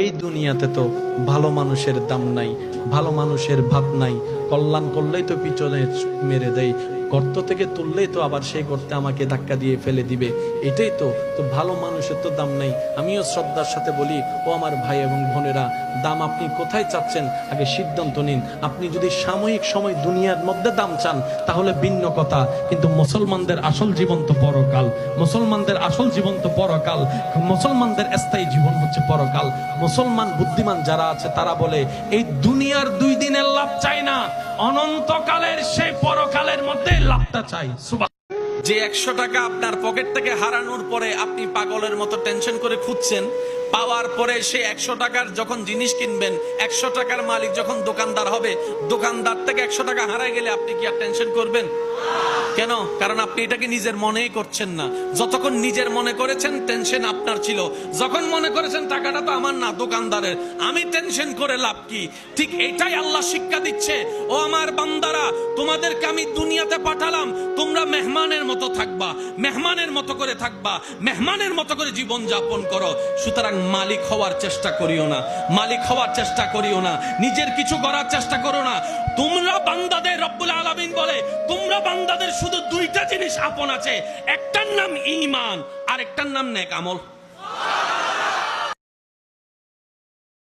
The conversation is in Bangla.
এই দুনিয়াতে তো ভালো মানুষের দাম নাই, ভালো মানুষের ভাত নাই। কল্যাণ করলেই তো পিছনে মেরে দেয়, গর্ত থেকে তুললেই তো আবার সেই গর্তে আমাকে ধাক্কা দিয়ে ফেলে দিবে। এটাই তো তো ভালো মানুষের তো দাম নাই। আমিও শ্রদ্ধার সাথে বলি, ও আমার ভাই এবং বোনেরা, দাম আপনি কোথায় চাচ্ছেন আগে সিদ্ধান্ত নিন। আপনি যদি সাময়িক সময় দুনিয়ার মধ্যে দাম চান তাহলে ভিন্ন কথা, কিন্তু মুসলমানদের আসল জীবন তো পরকাল। মুসলমানদের আসল জীবন তো পরকাল। মুসলমানদের স্থায়ী জীবন হচ্ছে পরকাল। মুসলমান বুদ্ধিমান যারা আছে তারা বলে, এই দুনিয়ার 2 দিনের লাভ চাই না, অনন্তকালের সেই পরকালের মধ্যে লাভটা চাই। যে 100 টাকা আপনার পকেট থেকে হারানোর পরে আপনি পাগলের মতো টেনশন করে খুঁজছেন, পাওয়ার পরে সে 100 টাকার যখন জিনিস কিনবেন, 100 টাকার মালিক যখন দোকানদার হবে, দোকানদার থেকে 100 টাকা হারায় গেলে আপনি কি আর টেনশন করবেন? কেন? কারণ আপনি এটাকে নিজের মনেই করছেন না। যতক্ষণ নিজের মনে করেছেন টেনশন আপনার ছিল, যখন মনে করেছেন টাকাটা তো আমার না, দোকানদারের, আমি টেনশন করে লাভ কি? ঠিক এটাই আল্লাহ শিক্ষা দিচ্ছে, ও আমার বান্দারা, তোমাদেরকে আমি দুনিয়াতে পাঠালাম, তোমরা মেহমানের মতো থাকবা, মেহমানের মতো করে থাকবা, মেহমানের মতো করে জীবন যাপন করো। সুতরাং মালিক হওয়ার চেষ্টা করিও না, মালিক হওয়ার চেষ্টা করিও না, নিজের কিছু করার চেষ্টা করো না। তোমরা বান্দাদের, রব্বুল আলামিন বলে, তোমরা বান্দাদের শুধু 2টা জিনিস আপন আছে, একটার নাম ঈমান আর একটার নাম নেক আমল।